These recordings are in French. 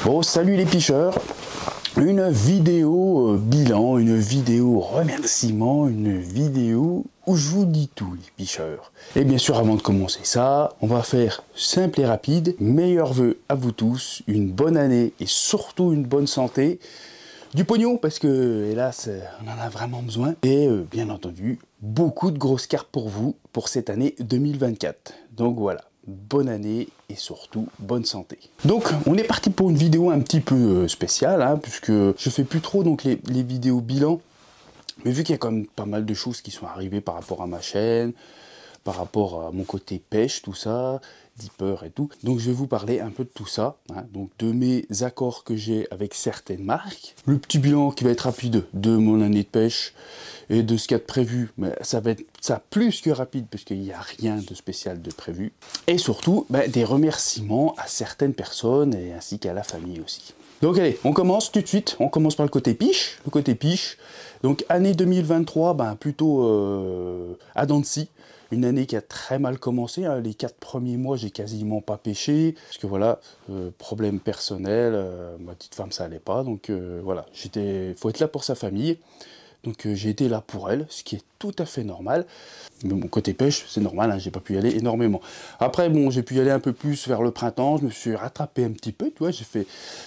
Bon, salut les pêcheurs. Une vidéo bilan, une vidéo remerciement, une vidéo où je vous dis tout les pêcheurs. Et bien sûr, avant de commencer ça, on va faire simple et rapide. Meilleurs vœux à vous tous, une bonne année et surtout une bonne santé. Du pognon parce que hélas on en a vraiment besoin. Et bien entendu, beaucoup de grosses cartes pour vous pour cette année 2024. Donc voilà. Bonne année et surtout bonne santé. Donc on est parti pour une vidéo un petit peu spéciale, hein, puisque je fais plus trop donc les vidéos bilan, mais vu qu'il y a quand même pas mal de choses qui sont arrivées par rapport à ma chaîne, par rapport à mon côté pêche, tout ça, Dipper et tout. Donc je vais vous parler un peu de tout ça, hein, donc de mes accords que j'ai avec certaines marques, le petit bilan qui va être rapide de mon année de pêche et de ce qu'il y a de prévu, mais ça va être ça plus que rapide parce qu'il n'y a rien de spécial de prévu. Et surtout, des remerciements à certaines personnes et ainsi qu'à la famille aussi. Donc allez, on commence tout de suite, on commence par le côté piche. Le côté piche, donc année 2023, plutôt à dents de scie. Une année qui a très mal commencé, hein. Les 4 premiers mois, j'ai quasiment pas pêché, parce que voilà, problème personnel, ma petite femme ça allait pas, donc voilà, faut être là pour sa famille. Donc j'ai été là pour elle, ce qui est tout à fait normal. Mais mon côté pêche, c'est normal, hein, j'ai pas pu y aller énormément. Après, bon, j'ai pu y aller un peu plus vers le printemps, je me suis rattrapé un petit peu, tu vois, j'ai fait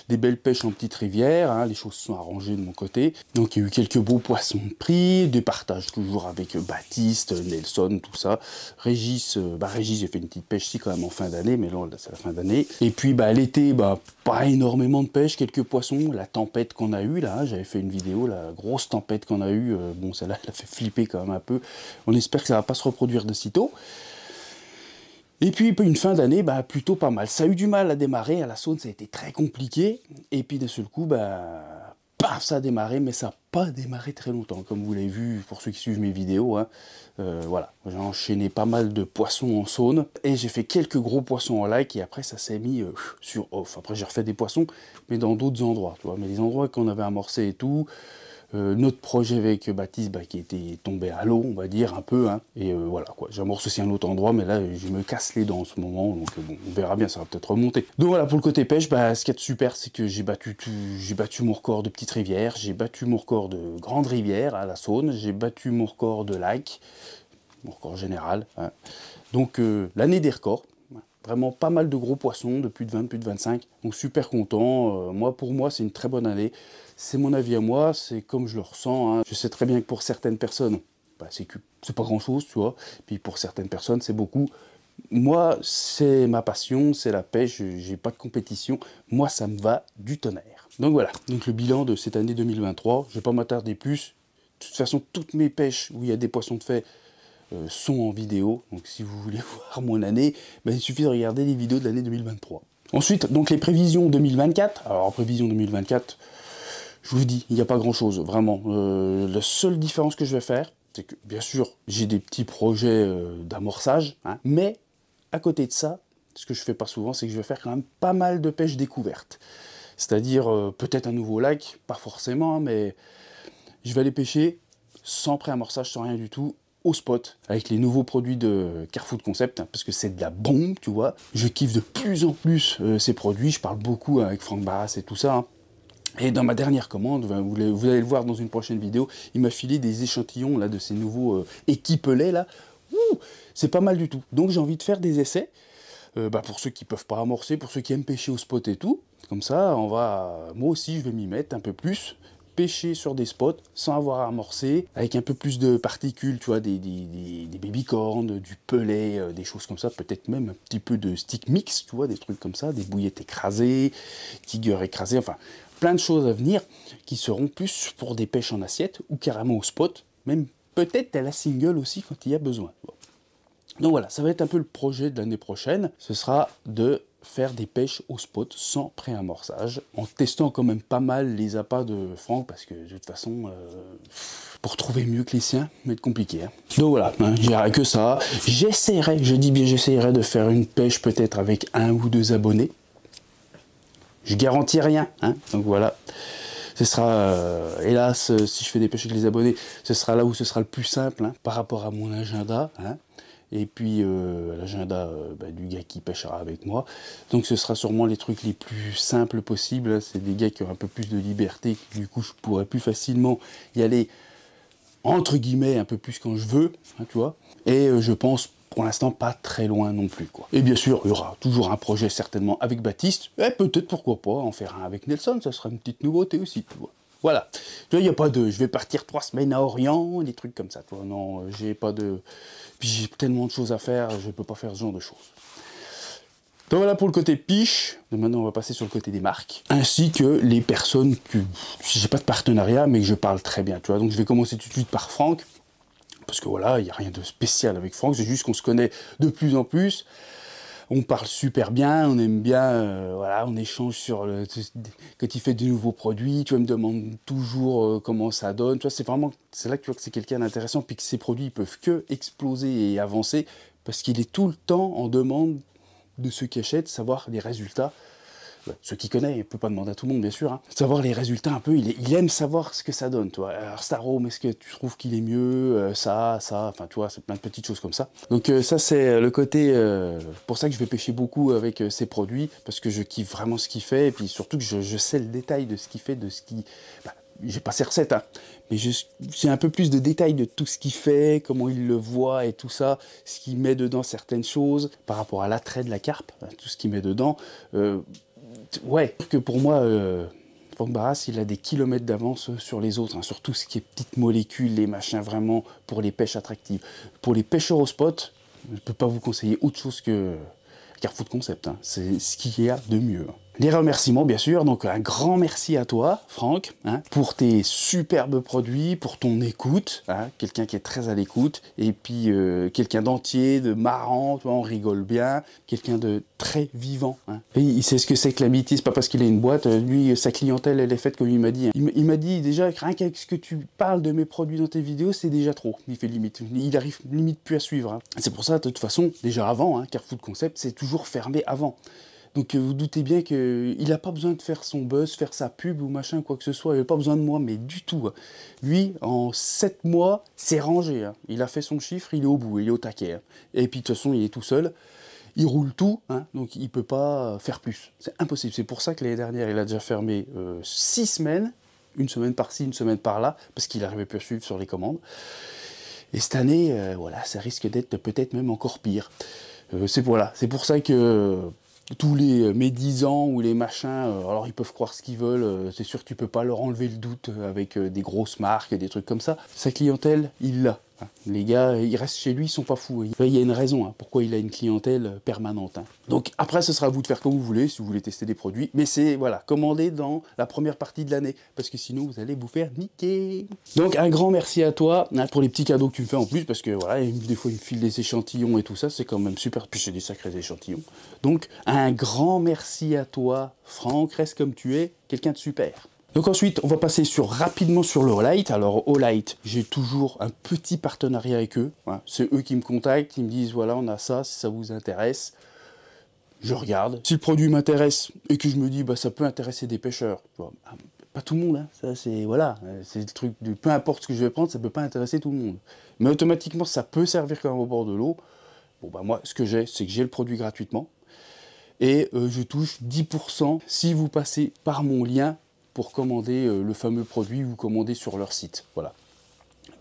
des belles pêches en petite rivière, hein, les choses se sont arrangées de mon côté. Donc il y a eu quelques beaux poissons pris, des partages toujours avec Baptiste, Nelson, tout ça. Régis, Régis, j'ai fait une petite pêche ici quand même en fin d'année, mais là, c'est la fin d'année. Et puis l'été, pas énormément de pêche, quelques poissons, la tempête qu'on a eue là, hein, j'avais fait une vidéo, la grosse tempête qu'on a eue, bon celle-là, elle a fait flipper quand même un peu. On espère que ça va pas se reproduire de sitôt. Et puis une fin d'année plutôt pas mal. Ça a eu du mal à démarrer, à la Saône ça a été très compliqué. Et puis d'un seul coup, paf, ça a démarré, mais ça n'a pas démarré très longtemps. Comme vous l'avez vu pour ceux qui suivent mes vidéos, hein. Voilà, j'ai enchaîné pas mal de poissons en Saône. Et j'ai fait quelques gros poissons en like et après ça s'est mis sur off. Après j'ai refait des poissons, mais dans d'autres endroits, tu vois. Mais les endroits qu'on avait amorcés et tout. Notre projet avec Baptiste qui était tombé à l'eau, on va dire, un peu, hein. Et voilà, quoi. J'amorce aussi un autre endroit, mais là, je me casse les dents en ce moment, donc bon, on verra bien, ça va peut-être remonter. Donc voilà, pour le côté pêche, ce qui est super, c'est que j'ai battu mon record de petite rivière, j'ai battu mon record de grande rivière à la Saône, j'ai battu mon record de lac, mon record général, hein. Donc l'année des records. Vraiment pas mal de gros poissons, de plus de 20, plus de 25. Donc super content. Pour moi, c'est une très bonne année. C'est mon avis à moi, c'est comme je le ressens, hein. Je sais très bien que pour certaines personnes, c'est pas grand-chose, tu vois. Puis pour certaines personnes, c'est beaucoup. Moi, c'est ma passion, c'est la pêche, j'ai pas de compétition. Moi, ça me va du tonnerre. Donc voilà, donc le bilan de cette année 2023, je vais pas m'attarder plus. De toute façon, toutes mes pêches où il y a des poissons de fait, sont en vidéo, donc si vous voulez voir mon année, il suffit de regarder les vidéos de l'année 2023. Ensuite, donc les prévisions 2024, alors en prévision 2024, je vous dis, il n'y a pas grand chose, vraiment. La seule différence que je vais faire, c'est que bien sûr, j'ai des petits projets d'amorçage, hein, mais à côté de ça, ce que je fais pas souvent, c'est que je vais faire quand même pas mal de pêche découverte. C'est-à-dire peut-être un nouveau lac, pas forcément, hein, mais je vais aller pêcher sans pré-amorçage, sans rien du tout, au spot, avec les nouveaux produits de Carfood Concept, hein, parce que c'est de la bombe, tu vois. Je kiffe de plus en plus ces produits, je parle beaucoup avec Franck Barras et tout ça, hein. Et dans ma dernière commande, vous allez le voir dans une prochaine vidéo, il m'a filé des échantillons là, de ces nouveaux équipelets, là. C'est pas mal du tout. Donc j'ai envie de faire des essais, pour ceux qui peuvent pas amorcer, pour ceux qui aiment pêcher au spot et tout. Comme ça, moi aussi, je vais m'y mettre un peu plus, pêcher sur des spots sans avoir à amorcer, avec un peu plus de particules, tu vois, des baby-corns, du pelet, des choses comme ça, peut-être même un petit peu de stick mix, tu vois, des trucs comme ça, des bouillettes écrasées, tigres écrasés, enfin, plein de choses à venir qui seront plus pour des pêches en assiette ou carrément au spot, même peut-être à la single aussi quand il y a besoin. Bon. Donc voilà, ça va être un peu le projet de l'année prochaine, ce sera de faire des pêches au spot sans pré-amorçage, en testant quand même pas mal les appâts de Franck, parce que de toute façon, pour trouver mieux que les siens, ça va être compliqué, hein. Donc voilà, hein, j'irai que ça. J'essaierai, je dis bien j'essaierai de faire une pêche peut-être avec 1 ou 2 abonnés. Je garantis rien, hein, donc voilà. Ce sera, hélas, si je fais des pêches avec les abonnés, ce sera là où ce sera le plus simple, hein, par rapport à mon agenda, hein. et puis l'agenda du gars qui pêchera avec moi. Donc ce sera sûrement les trucs les plus simples possibles. C'est des gars qui ont un peu plus de liberté, du coup je pourrais plus facilement y aller entre guillemets un peu plus quand je veux, hein, tu vois. Et je pense pour l'instant pas très loin non plus, quoi. Et bien sûr, il y aura toujours un projet certainement avec Baptiste, et peut-être pourquoi pas en faire un avec Nelson, ça sera une petite nouveauté aussi, tu vois. Voilà. Tu vois, il n'y a pas de je vais partir 3 semaines à Orient, des trucs comme ça, tu vois. Non, j'ai pas de. Puis j'ai tellement de choses à faire, je peux pas faire ce genre de choses. Donc voilà pour le côté piche. Donc maintenant on va passer sur le côté des marques, ainsi que les personnes que j'ai pas de partenariat mais que je parle très bien, tu vois. Donc je vais commencer tout de suite par Franck, parce que voilà, il n'y a rien de spécial avec Franck, c'est juste qu'on se connaît de plus en plus. On parle super bien, on aime bien, voilà, on échange sur le, quand il fait de nouveaux produits, tu vois, il me demande toujours comment ça donne, tu vois, c'est là que tu vois que c'est quelqu'un d'intéressant, puis que ses produits ils peuvent que exploser et avancer, parce qu'il est tout le temps en demande de ceux qui achètent, savoir les résultats. Ceux qui connaissent, il ne peut pas demander à tout le monde, bien sûr. Hein. Savoir les résultats un peu, il aime savoir ce que ça donne, toi. Alors, Starhome, est-ce que tu trouves qu'il est mieux ça, enfin, tu vois, c'est plein de petites choses comme ça. Donc, ça, c'est le côté... pour ça que je vais pêcher beaucoup avec ces produits, parce que je kiffe vraiment ce qu'il fait, et puis surtout que je sais le détail de ce qu'il fait, de ce qui... j'ai pas ses recettes, hein, mais j'ai un peu plus de détails de tout ce qu'il fait, comment il le voit et tout ça, ce qu'il met dedans certaines choses, par rapport à l'attrait de la carpe, tout ce qu'il met dedans. Ouais, que pour moi, Franck Barras, il a des kilomètres d'avance sur les autres, hein, sur tout ce qui est petites molécules, les machins vraiment pour les pêches attractives. Pour les pêcheurs au spot, je ne peux pas vous conseiller autre chose que Carrefour Concept, hein. C'est ce qu'il y a de mieux. Les remerciements, bien sûr, donc un grand merci à toi, Franck, hein, pour tes superbes produits, pour ton écoute, hein, quelqu'un qui est très à l'écoute, et puis quelqu'un d'entier, de marrant, tu vois, on rigole bien, quelqu'un de très vivant. Hein. Et il sait ce que c'est que l'amitié, c'est pas parce qu'il a une boîte, lui, sa clientèle, elle est faite comme il m'a dit. Hein. Il m'a dit déjà, rien qu'avec ce que tu parles de mes produits dans tes vidéos, c'est déjà trop. Il fait limite, il arrive limite plus à suivre. Hein. C'est pour ça, de toute façon, déjà avant, hein, Carrefour Concept, c'est toujours fermé avant. Donc vous doutez bien qu'il n'a pas besoin de faire son buzz, faire sa pub ou machin, quoi que ce soit. Il n'a pas besoin de moi, mais du tout. Hein. Lui, en 7 mois, c'est rangé. Hein. Il a fait son chiffre, il est au bout, il est au taquet. Hein. Et puis de toute façon, il est tout seul. Il roule tout, hein, donc il ne peut pas faire plus. C'est impossible. C'est pour ça que l'année dernière, il a déjà fermé 6 semaines. Une semaine par-ci, une semaine par-là, parce qu'il n'arrivait plus à suivre sur les commandes. Et cette année, voilà, ça risque d'être peut-être même encore pire. C'est pour ça que... tous les médisants ou les machins, alors ils peuvent croire ce qu'ils veulent, c'est sûr que tu peux pas leur enlever le doute avec des grosses marques, des trucs comme ça. Sa clientèle, il l'a. Hein. Les gars, ils restent chez lui, ils sont pas fous. Il y a une raison hein, pourquoi il a une clientèle permanente. Hein. Donc après, ce sera à vous de faire comme vous voulez, si vous voulez tester des produits. Mais c'est, voilà, commandez dans la première partie de l'année, parce que sinon vous allez vous faire niquer. Donc un grand merci à toi hein, pour les petits cadeaux que tu me fais en plus, parce que voilà, des fois il me file des échantillons et tout ça, c'est quand même super. Puis c'est des sacrés échantillons. Donc un grand merci à toi, Franck, reste comme tu es, quelqu'un de super. Donc ensuite, on va passer rapidement sur le Olight. Alors Olight, j'ai toujours un petit partenariat avec eux. Hein. C'est eux qui me contactent, ils me disent voilà, on a ça, si ça vous intéresse. Je regarde. Si le produit m'intéresse et que je me dis bah ça peut intéresser des pêcheurs, pas tout le monde, hein. Ça c'est voilà, c'est le truc de peu importe ce que je vais prendre, ça peut pas intéresser tout le monde. Mais automatiquement, ça peut servir quand même au bord de l'eau. Bon bah moi, ce que j'ai, c'est que j'ai le produit gratuitement. Et je touche 10% si vous passez par mon lien pour commander le fameux produit ou commander sur leur site. Voilà.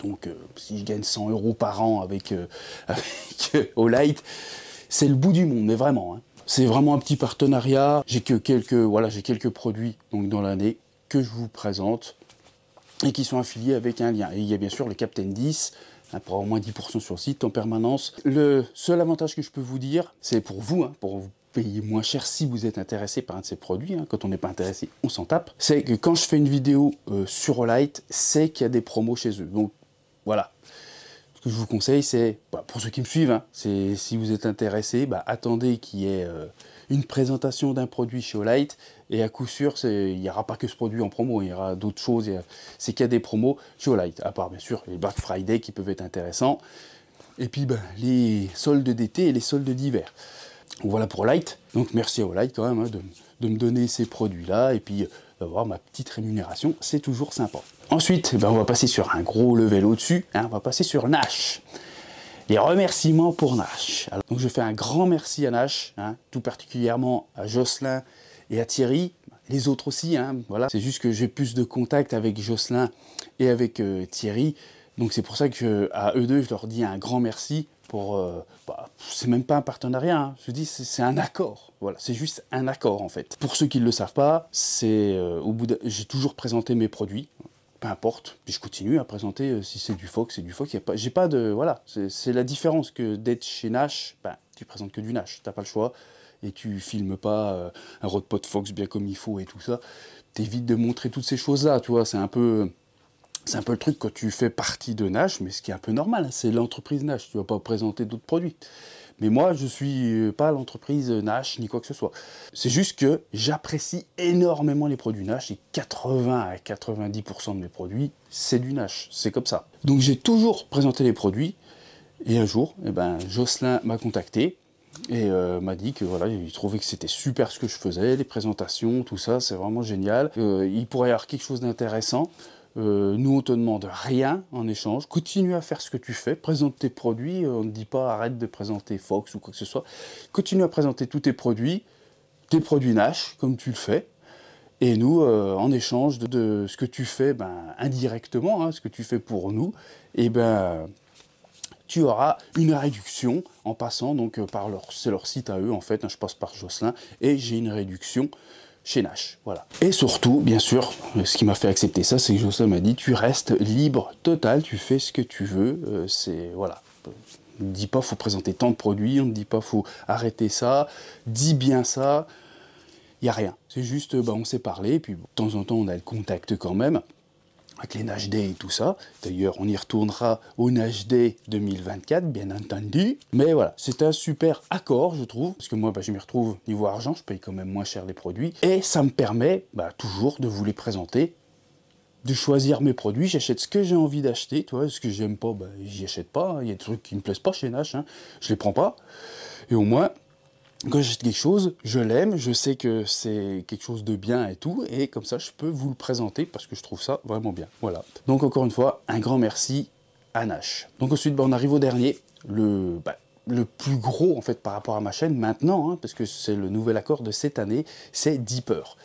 Donc si je gagne 100 € par an avec Olight, c'est le bout du monde, mais vraiment. Hein. C'est vraiment un petit partenariat. J'ai quelques produits donc, dans l'année que je vous présente et qui sont affiliés avec un lien. Et il y a bien sûr le Captain 10, pour au moins 10% sur le site en permanence. Le seul avantage que je peux vous dire, c'est pour vous, hein, pour vous payer moins cher si vous êtes intéressé par un de ces produits. Hein. Quand on n'est pas intéressé, on s'en tape. C'est que quand je fais une vidéo sur Olight, c'est qu'il y a des promos chez eux. Donc voilà. Ce que je vous conseille, c'est, pour ceux qui me suivent, hein, c'est si vous êtes intéressé, attendez qu'il y ait une présentation d'un produit chez Olight. Et à coup sûr, il n'y aura pas que ce produit en promo, il y aura d'autres choses. C'est qu'il y a des promos chez Olight. À part bien sûr les Black Friday qui peuvent être intéressants. Et puis les soldes d'été et les soldes d'hiver. Voilà pour Olight. Donc merci à Olight quand même hein, de me donner ces produits-là. Et puis d'avoir ma petite rémunération, c'est toujours sympa. Ensuite, on va passer sur un gros level au-dessus. Hein, on va passer sur Nash. les remerciements pour Nash. Alors, donc je fais un grand merci à Nash, hein, tout particulièrement à Jocelyn et à Thierry, les autres aussi, hein, voilà. C'est juste que j'ai plus de contact avec Jocelyn et avec Thierry, donc c'est pour ça que à eux deux, je leur dis un grand merci pour... c'est même pas un partenariat, hein. Je dis c'est un accord, voilà, c'est juste un accord en fait. Pour ceux qui ne le savent pas, c'est j'ai toujours présenté mes produits, peu importe, puis je continue à présenter, si c'est du Fox, c'est du Fox, j'ai pas de... Voilà, c'est la différence que d'être chez Nash, ben, tu présentes que du Nash, t'as pas le choix, et tu filmes pas un Rodpod Fox bien comme il faut et tout ça, t'évites de montrer toutes ces choses-là, tu vois, c'est un peu le truc quand tu fais partie de Nash, mais ce qui est un peu normal, hein, c'est l'entreprise Nash, tu vas pas présenter d'autres produits. Mais moi, je suis pas l'entreprise Nash, ni quoi que ce soit. C'est juste que j'apprécie énormément les produits Nash, et 80 à 90% de mes produits, c'est du Nash, c'est comme ça. Donc j'ai toujours présenté les produits, et un jour, eh ben, Jocelyn m'a contacté, et m'a dit que voilà, il trouvait que c'était super ce que je faisais, les présentations, tout ça, c'est vraiment génial. Il pourrait y avoir quelque chose d'intéressant. Nous, on te demande rien en échange. Continue à faire ce que tu fais, présente tes produits. On ne dit pas arrête de présenter Fox ou quoi que ce soit. Continue à présenter tous tes produits Nash, comme tu le fais. Et nous, en échange de ce que tu fais, ben, indirectement, hein, ce que tu fais pour nous, et ben, tu auras une réduction en passant donc par c'est leur site à eux en fait. Hein, je passe par Jocelyn et j'ai une réduction chez Nash, voilà. Et surtout, bien sûr, ce qui m'a fait accepter ça, c'est que Jocelyn m'a dit, tu restes libre total, tu fais ce que tu veux, c'est, voilà. On ne dit pas, faut présenter tant de produits, on ne dit pas, faut arrêter ça, dis bien ça, il n'y a rien. C'est juste, bah, on s'est parlé, et puis de temps en temps, on a le contact quand même, avec les Nash Day et tout ça. D'ailleurs, on y retournera au Nash Day 2024, bien entendu. Mais voilà, c'est un super accord, je trouve. Parce que moi, bah, je m'y retrouve niveau argent, je paye quand même moins cher les produits. Et ça me permet bah, toujours de vous les présenter, de choisir mes produits. J'achète ce que j'ai envie d'acheter. Tu vois, ce que j'aime pas, bah, j'y achète pas. Il y a des trucs qui me plaisent pas chez Nash, hein. Je les prends pas. Et au moins... quand j'achète quelque chose, je l'aime, je sais que c'est quelque chose de bien et tout, et comme ça, je peux vous le présenter parce que je trouve ça vraiment bien. Voilà. Donc, encore une fois, un grand merci à Nash. Donc, ensuite, bah, on arrive au dernier, le plus gros, en fait, par rapport à ma chaîne, maintenant, hein, parce que c'est le nouvel accord de cette année, c'est Deeper.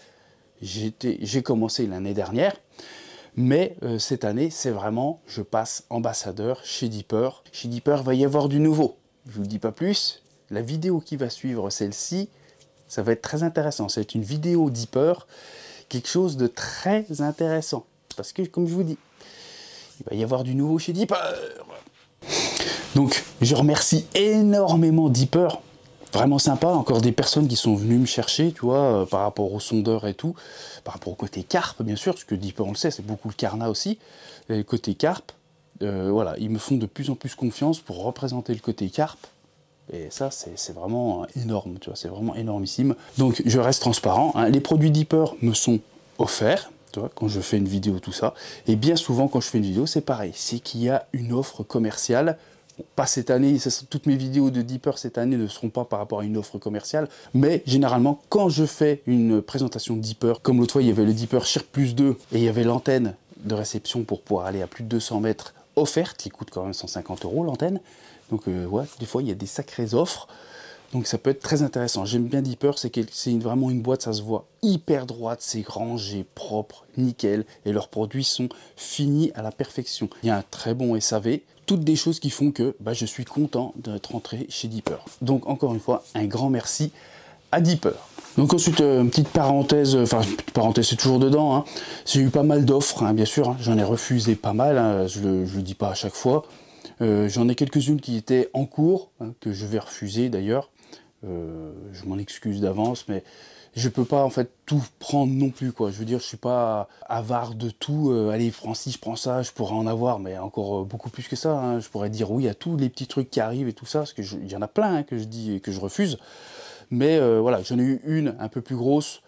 J'ai commencé l'année dernière, mais cette année, c'est vraiment, je passe ambassadeur chez Deeper. Chez Deeper, il va y avoir du nouveau. Je ne vous le dis pas plus. La vidéo qui va suivre, celle-ci, ça va être très intéressant. C'est une vidéo Deeper, quelque chose de très intéressant. Parce que, comme je vous dis, il va y avoir du nouveau chez Deeper. Donc, je remercie énormément Deeper. Vraiment sympa. Encore des personnes qui sont venues me chercher, tu vois, par rapport au sondeur et tout. Par rapport au côté carpe, bien sûr, parce que Deeper, on le sait, c'est beaucoup le carnat aussi. Et côté carpe, voilà, ils me font de plus en plus confiance pour représenter le côté carpe. Et ça, c'est vraiment énorme, tu vois, c'est vraiment énormissime. Donc, je reste transparent, hein. Les produits Deeper me sont offerts, tu vois, quand je fais une vidéo, tout ça. Et bien souvent, quand je fais une vidéo, c'est pareil. C'est qu'il y a une offre commerciale. Bon, pas cette année, toutes mes vidéos de Deeper cette année ne seront pas par rapport à une offre commerciale. Mais généralement, quand je fais une présentation de Deeper, comme l'autre fois, il y avait le Deeper Shirk Plus 2 et il y avait l'antenne de réception pour pouvoir aller à plus de 200 mètres offerte, qui coûte quand même 150 € l'antenne. Donc ouais, des fois il y a des sacrées offres, donc ça peut être très intéressant. J'aime bien Deeper, c'est vraiment une boîte, ça se voit hyper droite, c'est rangé, propre, nickel, et leurs produits sont finis à la perfection. Il y a un très bon SAV, toutes des choses qui font que bah, je suis content d'être rentré chez Deeper. Donc encore une fois, un grand merci à Deeper. Donc ensuite, une petite parenthèse, enfin petite parenthèse, c'est toujours dedans, hein. J'ai eu pas mal d'offres, hein, bien sûr, hein. J'en ai refusé pas mal, hein. Je le dis pas à chaque fois. J'en ai quelques-unes qui étaient en cours, hein, que je vais refuser d'ailleurs. Je m'en excuse d'avance, mais je peux pas en fait tout prendre non plus, quoi. Je veux dire, je suis pas avare de tout. Allez, Francis, je prends ça, je pourrais en avoir, mais encore beaucoup plus que ça, hein. Je pourrais dire oui à tous les petits trucs qui arrivent et tout ça, parce que il y en a plein, hein, que je dis et que je refuse. Mais voilà, j'en ai eu une un peu plus grosse.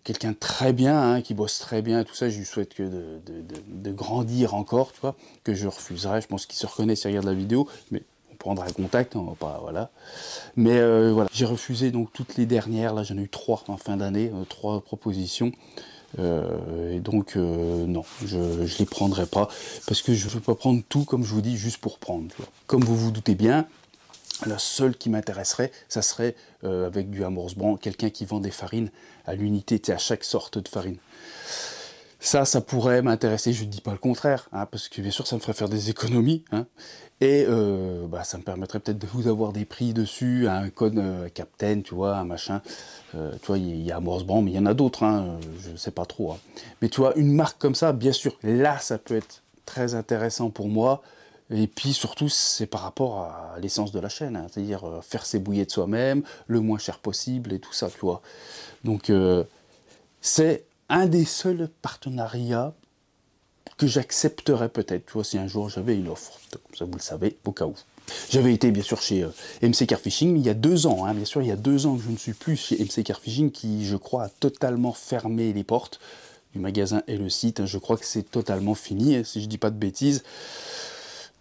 Quelqu'un de très bien, hein, qui bosse très bien, tout ça, je lui souhaite que de grandir encore, tu vois, que je refuserai. Je pense qu'il se reconnaît s'il regarde la vidéo, mais on prendra contact, on va pas, voilà. Mais voilà, j'ai refusé donc toutes les dernières, là j'en ai eu 3 en fin d'année, 3 propositions. Et donc, non, je ne les prendrai pas, parce que je ne veux pas prendre tout, comme je vous dis, juste pour prendre. Tu vois. Comme vous vous doutez bien, la seule qui m'intéresserait, ça serait avec du Amorce Bran, quelqu'un qui vend des farines à l'unité, à chaque sorte de farine. Ça pourrait m'intéresser, je ne dis pas le contraire, hein, parce que bien sûr ça me ferait faire des économies, hein, et ça me permettrait peut-être de vous avoir des prix dessus, un code Captain, tu vois, un machin, tu vois, il y a Amorce Bran, mais il y en a d'autres, hein, je ne sais pas trop, hein. Mais tu vois, une marque comme ça, bien sûr, là ça peut être très intéressant pour moi, et puis surtout c'est par rapport à l'essence de la chaîne, hein, c'est-à-dire faire ses bouillées de soi-même, le moins cher possible, et tout ça, tu vois. Donc c'est un des seuls partenariats que j'accepterais peut-être, tu vois, si un jour j'avais une offre. Comme ça, vous le savez, au cas où. J'avais été, bien sûr, chez MC Car Fishing, mais il y a 2 ans, hein, bien sûr, il y a 2 ans que je ne suis plus chez MC Car Fishing, qui, je crois, a totalement fermé les portes du magasin et le site. Je crois que c'est totalement fini, si je dis pas de bêtises.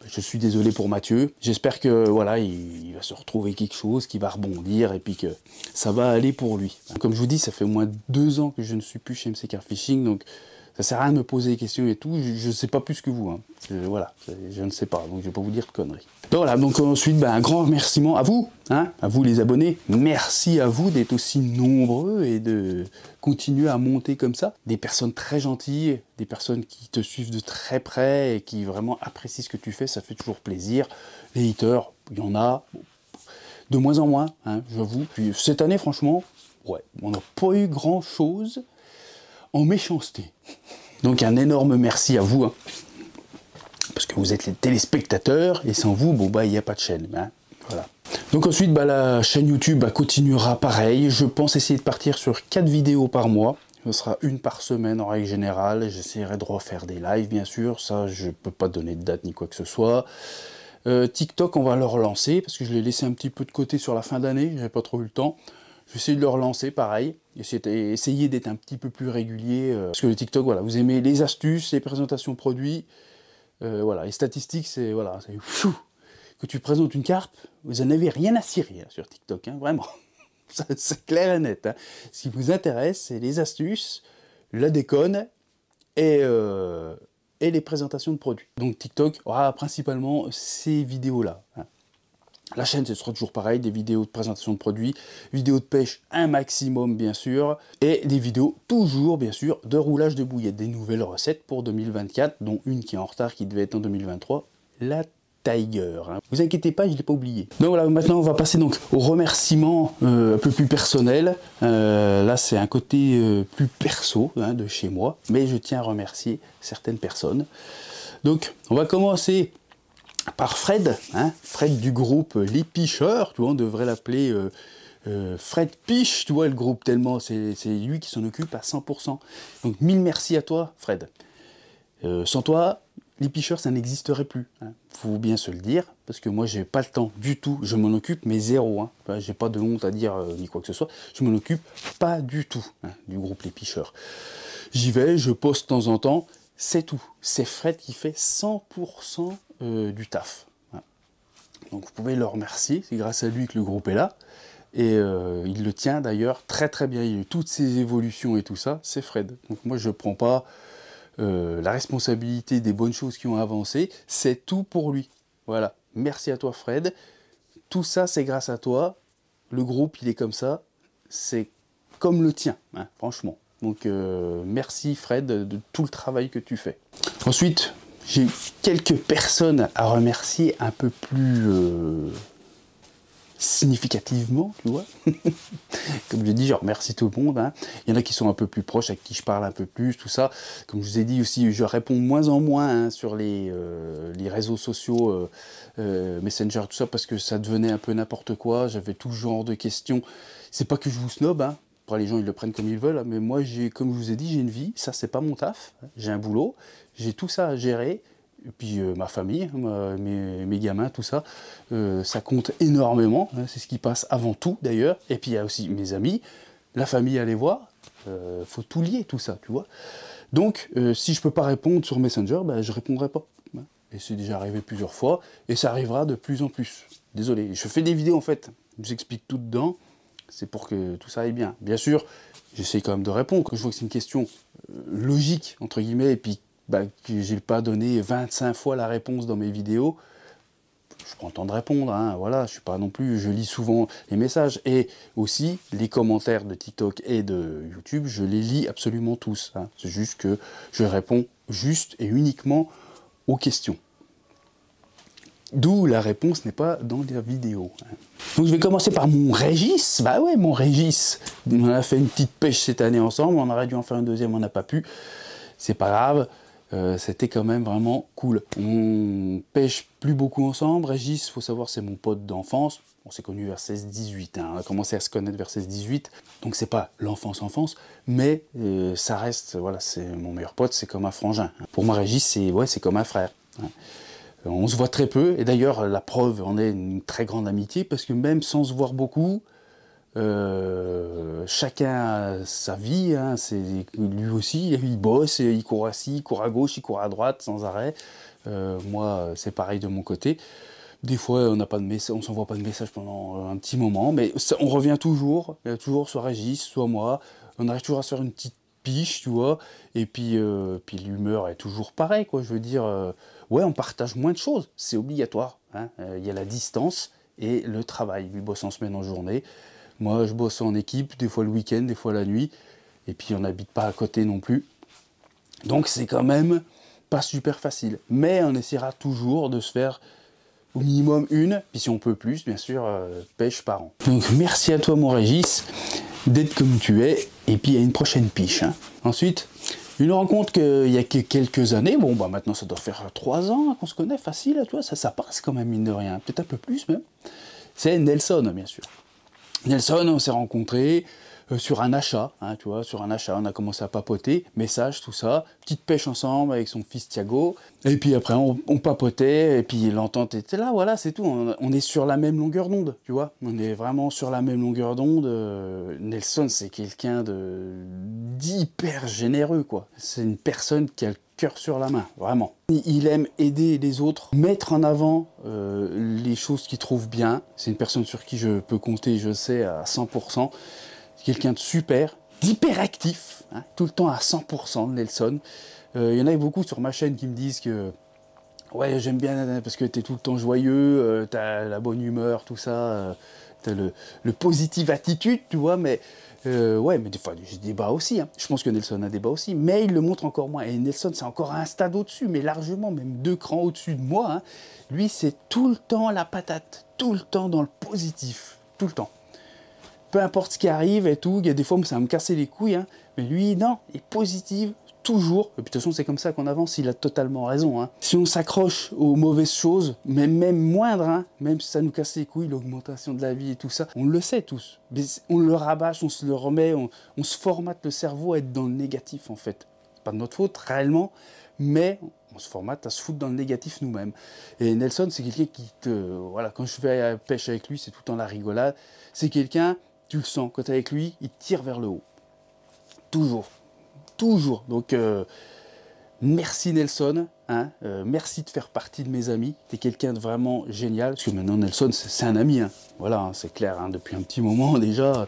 Je suis désolé pour Mathieu. J'espère que voilà, il va se retrouver quelque chose, qui va rebondir et puis que ça va aller pour lui. Comme je vous dis, ça fait au moins 2 ans que je ne suis plus chez MC Car Fishing, donc ça sert à rien de me poser des questions et tout. Je ne sais pas plus que vous. Hein. Voilà, je ne sais pas, donc je ne vais pas vous dire de conneries. Donc voilà, donc ensuite, un grand remerciement à vous, hein, à vous les abonnés. Merci à vous d'être aussi nombreux et de continuer à monter comme ça. Des personnes très gentilles, des personnes qui te suivent de très près et qui vraiment apprécient ce que tu fais, ça fait toujours plaisir. Les haters, il y en a de moins en moins, hein, j'avoue. Puis cette année, franchement, ouais, on n'a pas eu grand-chose en méchanceté. Donc un énorme merci à vous, hein, parce que vous êtes les téléspectateurs, et sans vous, bon il n'y a pas de chaîne. Hein, voilà. Donc ensuite, la chaîne YouTube continuera pareil. Je pense essayer de partir sur 4 vidéos par mois. Ce sera une par semaine en règle générale. J'essaierai de refaire des lives, bien sûr. Ça, je ne peux pas donner de date ni quoi que ce soit. TikTok, on va le relancer, parce que je l'ai laissé un petit peu de côté sur la fin d'année. J'avais pas trop eu le temps. Je vais essayer de le relancer, pareil. Essayer d'être un petit peu plus régulier. Parce que le TikTok, voilà, vous aimez les astuces, les présentations produits. Voilà, les statistiques, c'est voilà, que tu présentes une carpe, vous n'en avez rien à cirer hein, sur TikTok, hein, vraiment. C'est clair et net. Hein. Ce qui vous intéresse, c'est les astuces, la déconne et les présentations de produits. Donc TikTok aura principalement ces vidéos-là. Hein. La chaîne, ce sera toujours pareil, des vidéos de présentation de produits, vidéos de pêche un maximum bien sûr, et des vidéos toujours bien sûr de roulage de bouillettes, des nouvelles recettes pour 2024, dont une qui est en retard, qui devait être en 2023, la Tiger. Hein. Vous inquiétez pas, je ne l'ai pas oublié. Donc voilà, maintenant on va passer donc aux remerciements un peu plus personnels. Là c'est un côté plus perso hein, de chez moi, mais je tiens à remercier certaines personnes. Donc on va commencer par Fred, hein, Fred du groupe Les Picheurs, tu vois, on devrait l'appeler Fred Piche, tu vois, le groupe, tellement c'est lui qui s'en occupe à 100%. Donc 1000 merci à toi, Fred. Sans toi, Les Picheurs, ça n'existerait plus. Hein. Faut bien se le dire, parce que moi, j'ai pas le temps du tout. Je m'en occupe, mais zéro. Hein. Enfin, j'ai pas de honte à dire ni quoi que ce soit. Je m'en occupe pas du tout hein, du groupe Les Picheurs. J'y vais, je poste de temps en temps. C'est tout. C'est Fred qui fait 100% du taf. Voilà. Donc vous pouvez le remercier, c'est grâce à lui que le groupe est là. Et il le tient d'ailleurs très très bien. Il y a eu toutes ces évolutions et tout ça, c'est Fred. Donc moi je ne prends pas la responsabilité des bonnes choses qui ont avancé, c'est tout pour lui. Voilà, merci à toi Fred. Tout ça c'est grâce à toi. Le groupe il est comme ça, c'est comme le tien, hein, franchement. Donc merci Fred de tout le travail que tu fais. Ensuite, j'ai quelques personnes à remercier un peu plus significativement, tu vois. Comme je dis, je remercie tout le monde. Hein. Il y en a qui sont un peu plus proches, avec qui je parle un peu plus, tout ça. Comme je vous ai dit aussi, je réponds de moins en moins hein, sur les réseaux sociaux, Messenger, tout ça, parce que ça devenait un peu n'importe quoi. J'avais tout genre de questions. C'est pas que je vous snob, hein. Après, les gens, ils le prennent comme ils veulent. Mais moi, comme je vous ai dit, j'ai une vie. Ça, c'est pas mon taf. J'ai un boulot. J'ai tout ça à gérer. Et puis, ma famille, mes gamins, tout ça, ça compte énormément. Hein, c'est ce qui passe avant tout, d'ailleurs. Et puis, il y a aussi mes amis, la famille à les voir. Faut tout lier, tout ça, tu vois. Donc, si je peux pas répondre sur Messenger, je répondrai pas. Hein. Et c'est déjà arrivé plusieurs fois. Et ça arrivera de plus en plus. Désolé. Je fais des vidéos, en fait. Je vous explique tout dedans. C'est pour que tout ça aille bien. Bien sûr, j'essaie quand même de répondre. Quand je vois que c'est une question logique, entre guillemets, et puis bah, que j'ai pas donné 25 fois la réponse dans mes vidéos, je prends le temps de répondre, hein, voilà, je suis pas non plus, je lis souvent les messages, et aussi les commentaires de TikTok et de YouTube, je les lis absolument tous, hein. C'est juste que je réponds juste et uniquement aux questions. D'où la réponse n'est pas dans les vidéos. Donc je vais commencer par mon Régis. Bah ouais, mon Régis. On a fait une petite pêche cette année ensemble, on aurait dû en faire une deuxième, on n'a pas pu. C'est pas grave. C'était quand même vraiment cool. On pêche plus beaucoup ensemble. Régis, faut savoir, c'est mon pote d'enfance. On s'est connus vers 16-18. Hein. On a commencé à se connaître vers 16-18. Donc c'est pas l'enfance, mais ça reste, voilà, c'est mon meilleur pote, c'est comme un frangin. Pour moi, Régis, c'est comme un frère. Hein. On se voit très peu, et d'ailleurs, la preuve en est une très grande amitié, parce que même sans se voir beaucoup, chacun a sa vie, hein, lui aussi, il bosse, il court assis, il court à gauche, il court à droite, sans arrêt. Moi, c'est pareil de mon côté. Des fois, on s'envoie pas de message pendant un petit moment, mais on revient toujours soit Régis, soit moi. On arrive toujours à se faire une petite piche, tu vois, et puis l'humeur est toujours pareille, quoi. Je veux dire, ouais, on partage moins de choses, c'est obligatoire. Hein. Y a la distance et le travail. Lui bosse en semaine, en journée. Moi, je bosse en équipe, des fois le week-end, des fois la nuit, et puis on n'habite pas à côté non plus. Donc c'est quand même pas super facile, mais on essaiera toujours de se faire au minimum une, puis si on peut plus, bien sûr, pêche par an. Donc merci à toi, mon Régis, d'être comme tu es, et puis à une prochaine piche. Hein. Ensuite, une rencontre qu'il y a quelques années, bon bah maintenant ça doit faire 3 ans hein, qu'on se connaît, facile, tu vois, ça passe quand même, mine de rien, peut-être un peu plus même. C'est Nelson, bien sûr. Nelson, on s'est rencontrés sur un achat, hein, tu vois, sur un achat, on a commencé à papoter, message, tout ça, petite pêche ensemble avec son fils Thiago, et puis après on papotait, et puis l'entente était là, voilà, c'est tout, on est sur la même longueur d'onde, tu vois, on est vraiment sur la même longueur d'onde. Nelson, c'est quelqu'un d'hyper généreux, quoi, c'est une personne qui a le cœur sur la main, vraiment. Il aime aider les autres, mettre en avant les choses qu'il trouve bien. C'est une personne sur qui je peux compter, je sais, à 100%. C'est quelqu'un de super, d'hyperactif, hein, tout le temps à 100%, Nelson. Il y en a beaucoup sur ma chaîne qui me disent que ouais, j'aime bien parce que tu es tout le temps joyeux, tu as la bonne humeur, tout ça, tu as le positive attitude, tu vois, mais ouais, mais des fois, j'ai des bas aussi. Hein. Je pense que Nelson a des bas aussi, mais il le montre encore moins. Et Nelson, c'est encore un stade au-dessus, mais largement, même 2 crans au-dessus de moi. Hein. Lui, c'est tout le temps la patate, tout le temps dans le positif, tout le temps. Peu importe ce qui arrive et tout, il y a des fois où ça va me casser les couilles, hein, mais lui, non, il est positif, toujours. Et puis de toute façon, c'est comme ça qu'on avance, il a totalement raison. Hein. Si on s'accroche aux mauvaises choses, même moindres, hein, même si ça nous casse les couilles, l'augmentation de la vie et tout ça, on le sait tous. Mais on le rabâche, on se le remet, on se formate le cerveau à être dans le négatif, en fait. C'est pas de notre faute, réellement, mais on se formate à se foutre dans le négatif nous-mêmes. Et Nelson, c'est quelqu'un qui te... Voilà, quand je vais à la pêche avec lui, c'est tout le temps la rigolade. C'est quelqu'un, tu le sens, quand tu es avec lui, il te tire vers le haut. Toujours. Toujours. Donc, merci Nelson. Hein, merci de faire partie de mes amis. Tu es quelqu'un de vraiment génial. Parce que maintenant, Nelson, c'est un ami. Hein. Voilà, hein, c'est clair. Hein, depuis un petit moment déjà,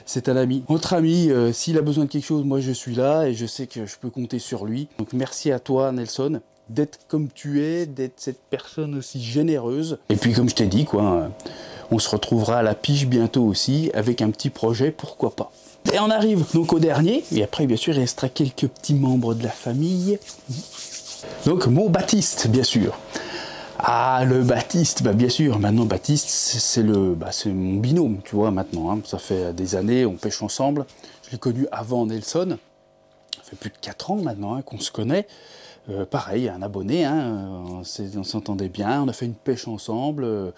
c'est un ami. Entre amis, s'il a besoin de quelque chose, moi je suis là et je sais que je peux compter sur lui. Donc, merci à toi, Nelson, d'être comme tu es, d'être cette personne aussi généreuse. Et puis, comme je t'ai dit, quoi, on se retrouvera à la piche bientôt aussi avec un petit projet, pourquoi pas. Et on arrive donc au dernier, et après bien sûr il restera quelques petits membres de la famille. Donc mon Baptiste, bien sûr. Ah, le Baptiste, bah bien sûr, maintenant Baptiste, c'est mon binôme, tu vois, maintenant. Hein. Ça fait des années, on pêche ensemble. Je l'ai connu avant Nelson. Ça fait plus de 4 ans maintenant hein, qu'on se connaît. Pareil, un abonné, hein, on s'entendait bien, on a fait une pêche ensemble.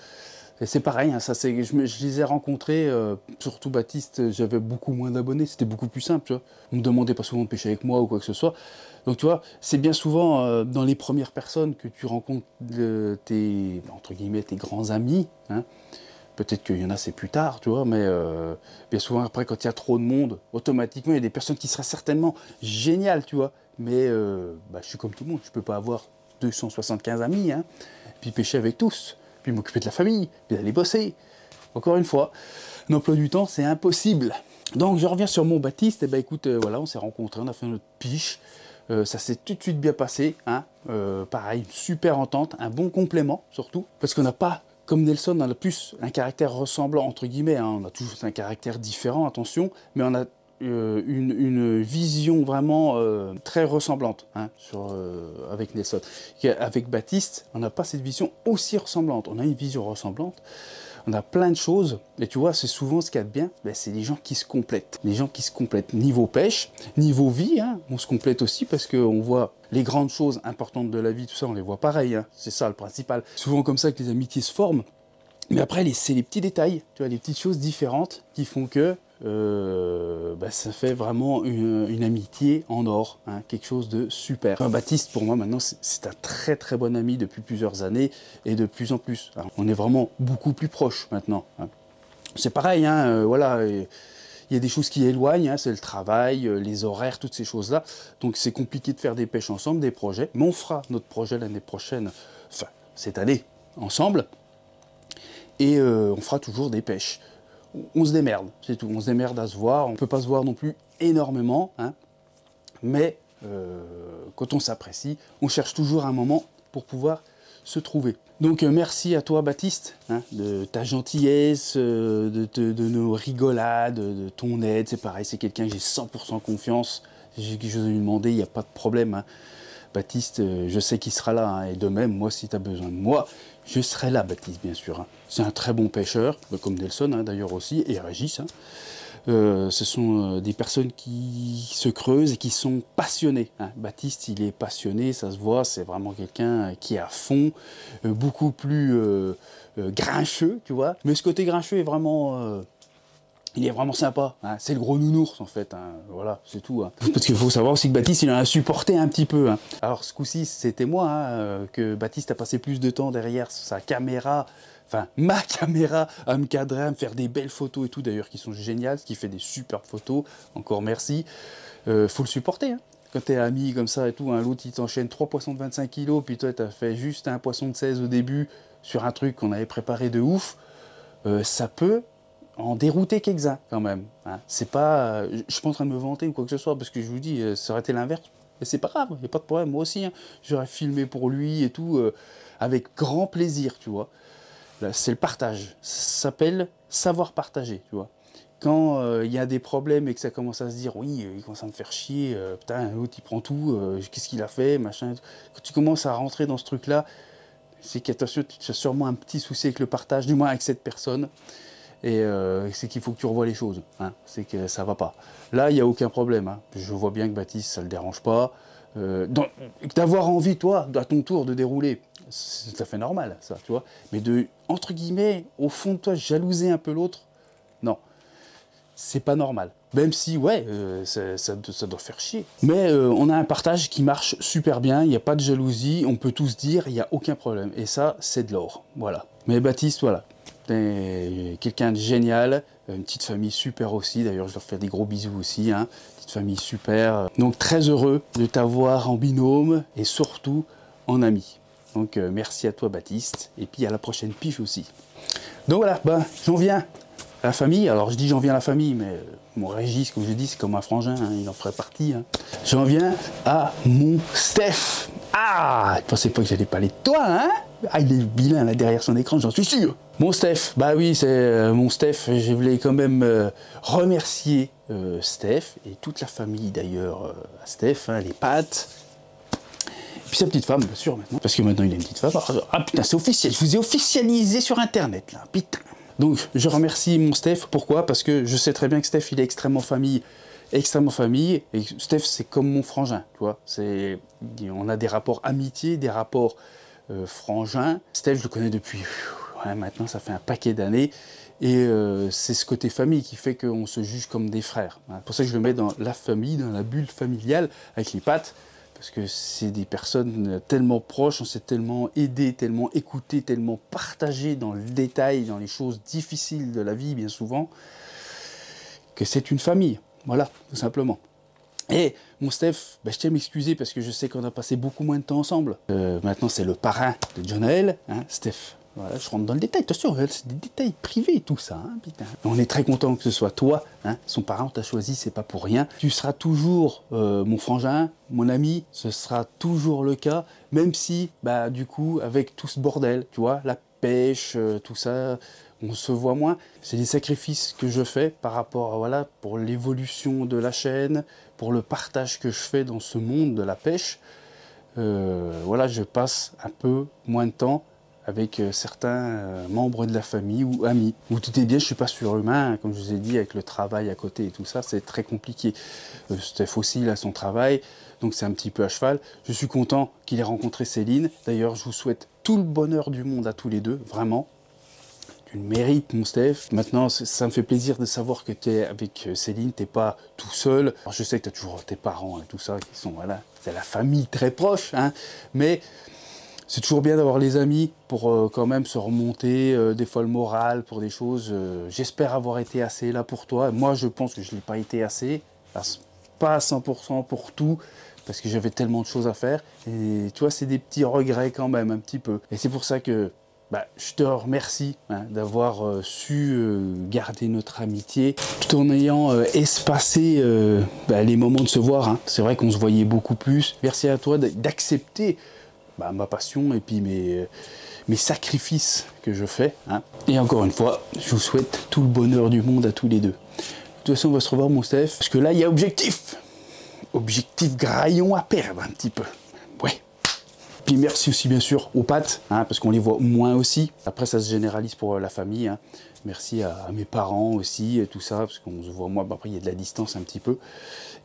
Et c'est pareil, hein, je les ai rencontrés, surtout Baptiste, j'avais beaucoup moins d'abonnés, c'était beaucoup plus simple, tu vois. On me demandait pas souvent de pêcher avec moi ou quoi que ce soit. Donc tu vois, c'est bien souvent dans les premières personnes que tu rencontres entre guillemets, tes grands amis. Hein. Peut-être qu'il y en a, c'est plus tard, tu vois, mais bien souvent après, quand il y a trop de monde, automatiquement, il y a des personnes qui seraient certainement géniales, tu vois. Mais je suis comme tout le monde, je peux pas avoir 275 amis, hein, puis pêcher avec tous. Puis m'occuper de la famille, puis d'aller bosser. Encore une fois, l'emploi du temps, c'est impossible. Donc je reviens sur mon Baptiste, et ben écoute, voilà, on s'est rencontrés, on a fait notre piche, ça s'est tout de suite bien passé, hein. Pareil, une super entente, un bon complément surtout, parce qu'on n'a pas, comme Nelson, on a plus un caractère ressemblant, entre guillemets, hein. On a tous un caractère différent, attention, mais on a une vision vraiment très ressemblante, hein, avec Nelson. Avec Baptiste, on n'a pas cette vision aussi ressemblante, on a une vision ressemblante. On a plein de choses, et tu vois, c'est souvent ce qu'il y a de bien, ben, c'est les gens qui se complètent. Les gens qui se complètent niveau pêche, niveau vie, hein, on se complète aussi parce qu'on voit les grandes choses importantes de la vie, tout ça, on les voit pareil, hein, c'est ça le principal. Souvent comme ça que les amitiés se forment, mais après, c'est les petits détails, tu vois, les petites choses différentes qui font que bah, ça fait vraiment une amitié en or, hein, quelque chose de super. Enfin, Baptiste, pour moi, maintenant, c'est un très très bon ami depuis plusieurs années et de plus en plus. Hein. On est vraiment beaucoup plus proches maintenant. Hein. C'est pareil, hein, voilà. Il y a des choses qui éloignent, hein, c'est le travail, les horaires, toutes ces choses-là. Donc c'est compliqué de faire des pêches ensemble, des projets. Mais on fera notre projet l'année prochaine, enfin cette année, ensemble. Et on fera toujours des pêches. On se démerde, c'est tout. On se démerde à se voir. On ne peut pas se voir non plus énormément, hein. Mais quand on s'apprécie, on cherche toujours un moment pour pouvoir se trouver. Donc merci à toi Baptiste, hein, de ta gentillesse, de nos rigolades, de ton aide. C'est pareil, c'est quelqu'un que j'ai 100% confiance. J'ai quelque chose à lui demander, il n'y a pas de problème. Hein. Baptiste, je sais qu'il sera là, hein, et de même, moi, si tu as besoin de moi, je serai là, Baptiste, bien sûr. Hein. C'est un très bon pêcheur, comme Nelson, hein, d'ailleurs aussi, et Régis. Hein. Ce sont des personnes qui se creusent et qui sont passionnées. Hein. Baptiste, il est passionné, ça se voit, c'est vraiment quelqu'un qui est à fond, beaucoup plus grincheux, tu vois. Mais ce côté grincheux est vraiment... il est vraiment sympa, hein. C'est le gros nounours en fait, hein. Voilà, c'est tout. Hein. Parce qu'il faut savoir aussi que Baptiste, il en a supporté un petit peu. Hein. Alors ce coup-ci, c'était moi, hein, que Baptiste a passé plus de temps derrière sa caméra, enfin ma caméra, à me cadrer, à me faire des belles photos et tout, d'ailleurs qui sont géniales, qui fait des superbes photos, encore merci. Faut le supporter, hein. Quand t'es ami comme ça et tout, hein, l'autre il t'enchaîne 3 poissons de 25 kg, puis toi t'as fait juste un poisson de 16 au début, sur un truc qu'on avait préparé de ouf, ça peut en dérouter quelques-uns quand même. Hein. C'est pas, je suis pas en train de me vanter ou quoi que ce soit, parce que je vous dis, ça aurait été l'inverse. Et c'est pas grave, il n'y a pas de problème. Moi aussi, hein, j'aurais filmé pour lui et tout, avec grand plaisir, tu vois. C'est le partage. Ça s'appelle savoir partager, tu vois. Quand il y a des problèmes et que ça commence à se dire, oui, il commence à me faire chier, putain, l'autre il prend tout, qu'est-ce qu'il a fait, machin. Quand tu commences à rentrer dans ce truc-là, c'est qu'attention, tu as sûrement un petit souci avec le partage, du moins avec cette personne. Et c'est qu'il faut que tu revoies les choses, hein. C'est que ça va pas. Là, il n'y a aucun problème, hein. Je vois bien que Baptiste, ça ne le dérange pas. D'avoir envie, toi, à ton tour, de dérouler, c'est tout à fait normal, ça, tu vois. Mais de, entre guillemets, au fond de toi, jalouser un peu l'autre, non. C'est pas normal. Même si, ouais, ça doit faire chier. Mais on a un partage qui marche super bien, il n'y a pas de jalousie, on peut tous dire, il n'y a aucun problème. Et ça, c'est de l'or, voilà. Mais Baptiste, voilà. Quelqu'un de génial, une petite famille super aussi, d'ailleurs je leur fais des gros bisous aussi, hein. Petite famille super, donc très heureux de t'avoir en binôme et surtout en ami. Donc merci à toi Baptiste, et puis à la prochaine piche aussi. Donc voilà, ben, j'en viens à la famille, alors je dis j'en viens à la famille, mais mon Régis, comme je dis, c'est comme un frangin, hein, il en ferait partie. Hein. J'en viens à mon Steph. Ah, je pensais pas que j'allais parler de toi, hein. Ah, il est vilain là derrière son écran, j'en suis sûr. Mon Steph, bah oui, c'est mon Steph. Je voulais quand même remercier Steph et toute la famille d'ailleurs à Steph, hein, les pattes. Et puis sa petite femme, bien sûr, maintenant. Parce que maintenant il a une petite femme. Ah putain, c'est officiel, je vous ai officialisé sur internet là, putain. Donc je remercie mon Steph, pourquoi? Parce que je sais très bien que Steph il est extrêmement famille, et Steph c'est comme mon frangin, tu vois. On a des rapports amitié, des rapports frangin. Steph, je le connais depuis, ouais, maintenant ça fait un paquet d'années, et c'est ce côté famille qui fait qu'on se juge comme des frères. Hein. Pour ça que je le mets dans la famille, dans la bulle familiale, avec les pattes, parce que c'est des personnes tellement proches, on s'est tellement aidé, tellement écouté, tellement partagé dans le détail, dans les choses difficiles de la vie, bien souvent, que c'est une famille, voilà, tout simplement. Et mon Steph, bah, je tiens à m'excuser parce que je sais qu'on a passé beaucoup moins de temps ensemble. Maintenant, c'est le parrain de John Hale, hein, Steph. Voilà, je rentre dans le détail, attention, c'est des détails privés tout ça, hein, putain. On est très content que ce soit toi, hein, son parent t'a choisi, c'est pas pour rien. Tu seras toujours mon frangin, mon ami, ce sera toujours le cas, même si, bah du coup, avec tout ce bordel, tu vois, la pêche, tout ça, on se voit moins. C'est des sacrifices que je fais par rapport à, voilà, pour l'évolution de la chaîne, pour le partage que je fais dans ce monde de la pêche. Voilà, je passe un peu moins de temps avec certains membres de la famille ou amis. Vous doutez bien, je suis pas surhumain, comme je vous ai dit, avec le travail à côté et tout ça, c'est très compliqué. Steph aussi, il a son travail, donc c'est un petit peu à cheval. Je suis content qu'il ait rencontré Céline. D'ailleurs, je vous souhaite tout le bonheur du monde à tous les deux, vraiment. Tu le mérites, mon Steph. Maintenant, ça me fait plaisir de savoir que tu es avec Céline, tu n'es pas tout seul. Alors, je sais que tu as toujours tes parents et tout ça, qui sont, voilà, c'est la famille très proche, hein, mais c'est toujours bien d'avoir les amis pour quand même se remonter des fois le moral pour des choses. J'espère avoir été assez là pour toi. Moi, je pense que je ne l'ai pas été assez. Pas à 100% pour tout, parce que j'avais tellement de choses à faire. Et tu vois, c'est des petits regrets quand même, un petit peu. Et c'est pour ça que bah, je te remercie hein, d'avoir su garder notre amitié tout en ayant espacé les moments de se voir. Hein. C'est vrai qu'on se voyait beaucoup plus. Merci à toi d'accepter ma passion et puis mes sacrifices que je fais. Hein. Et encore une fois, je vous souhaite tout le bonheur du monde à tous les deux. De toute façon, on va se revoir, mon Steph, parce que là, il y a objectif. Objectif graillon à perdre un petit peu. Ouais. Puis merci aussi, bien sûr, aux pattes, hein, parce qu'on les voit moins aussi. Après, ça se généralise pour la famille. Hein. Merci à mes parents aussi, et tout ça, parce qu'on se voit, moi, après, il y a de la distance un petit peu.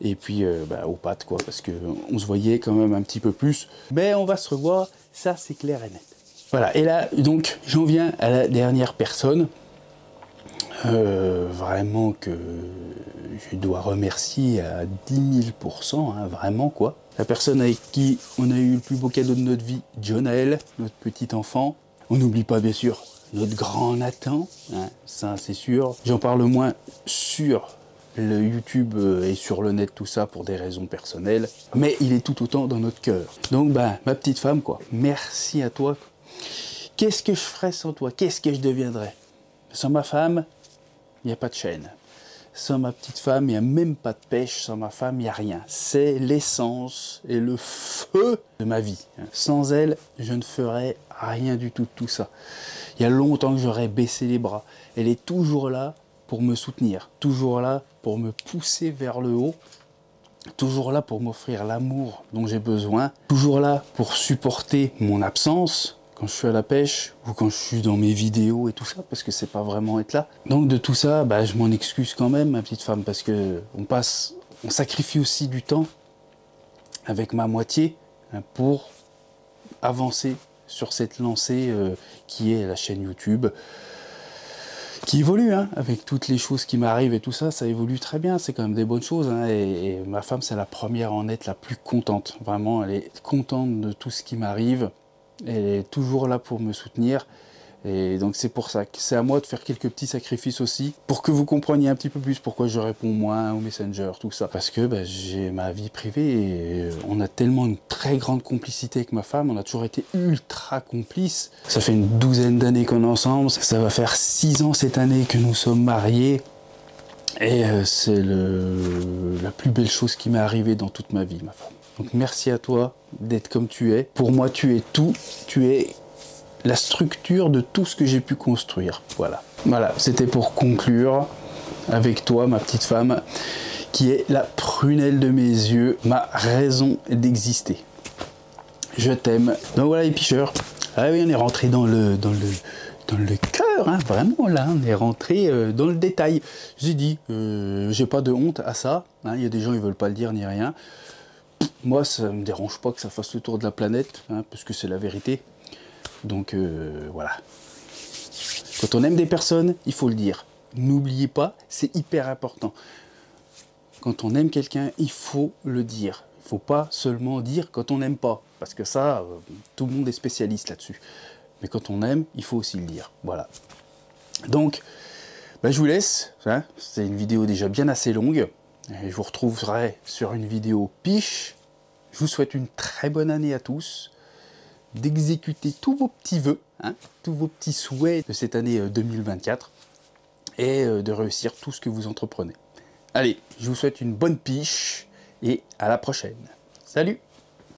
Et puis, aux pattes, quoi, parce qu'on se voyait quand même un petit peu plus. Mais on va se revoir, ça, c'est clair et net. Voilà, et là, donc, j'en viens à la dernière personne. Vraiment que je dois remercier à 10 000%, hein, vraiment, quoi. La personne avec qui on a eu le plus beau cadeau de notre vie, Jonaël, notre petit enfant. On n'oublie pas, bien sûr, notre grand Nathan, hein, ça c'est sûr. J'en parle moins sur le YouTube et sur le net, tout ça, pour des raisons personnelles. Mais il est tout autant dans notre cœur. Donc, ma petite femme, quoi, merci à toi. Qu'est-ce que je ferais sans toi? Qu'est-ce que je deviendrais? Sans ma femme, il n'y a pas de chaîne. Sans ma petite femme, il n'y a même pas de pêche. Sans ma femme, il n'y a rien. C'est l'essence et le feu de ma vie. Sans elle, je ne ferais rien du tout de tout ça. Il y a longtemps que j'aurais baissé les bras. Elle est toujours là pour me soutenir. Toujours là pour me pousser vers le haut. Toujours là pour m'offrir l'amour dont j'ai besoin. Toujours là pour supporter mon absence quand je suis à la pêche ou quand je suis dans mes vidéos et tout ça, parce que c'est pas vraiment être là. Donc de tout ça, je m'en excuse quand même, ma petite femme, parce que on sacrifie aussi du temps avec ma moitié hein, pour avancer sur cette lancée qui est la chaîne YouTube, qui évolue, hein, avec toutes les choses qui m'arrivent et tout ça, ça évolue très bien, c'est quand même des bonnes choses. Hein, et ma femme, c'est la première à en être la plus contente. Vraiment, elle est contente de tout ce qui m'arrive. Elle est toujours là pour me soutenir. Et donc c'est pour ça que c'est à moi de faire quelques petits sacrifices aussi, pour que vous compreniez un petit peu plus pourquoi je réponds moins au Messenger, tout ça. Parce que j'ai ma vie privée et on a tellement une très grande complicité avec ma femme, on a toujours été ultra complices. Ça fait une douzaine d'années qu'on est ensemble, ça va faire 6 ans cette année que nous sommes mariés. Et c'est la plus belle chose qui m'est arrivée dans toute ma vie, ma femme. Donc merci à toi d'être comme tu es. Pour moi, tu es tout, tu es la structure de tout ce que j'ai pu construire. Voilà. Voilà, c'était pour conclure avec toi, ma petite femme, qui est la prunelle de mes yeux, ma raison d'exister. Je t'aime. Donc voilà les pêcheurs. Ah oui, on est rentré dans le cœur, hein, vraiment là, on est rentré dans le détail. J'ai dit, j'ai pas de honte à ça. Hein, il y a des gens ils veulent pas le dire ni rien. Moi, ça me dérange pas que ça fasse le tour de la planète, hein, parce que c'est la vérité. Donc voilà. Quand on aime des personnes, il faut le dire. N'oubliez pas, c'est hyper important. Quand on aime quelqu'un, il faut le dire. Il ne faut pas seulement dire quand on n'aime pas. Parce que ça, tout le monde est spécialiste là-dessus. Mais quand on aime, il faut aussi le dire. Voilà. Donc, je vous laisse. Hein. C'est une vidéo déjà bien assez longue. Et je vous retrouverai sur une vidéo piche. Je vous souhaite une très bonne année à tous. d'exécuter tous vos petits vœux, hein, tous vos petits souhaits de cette année 2024 et de réussir tout ce que vous entreprenez. Allez, je vous souhaite une bonne piche et à la prochaine. Salut!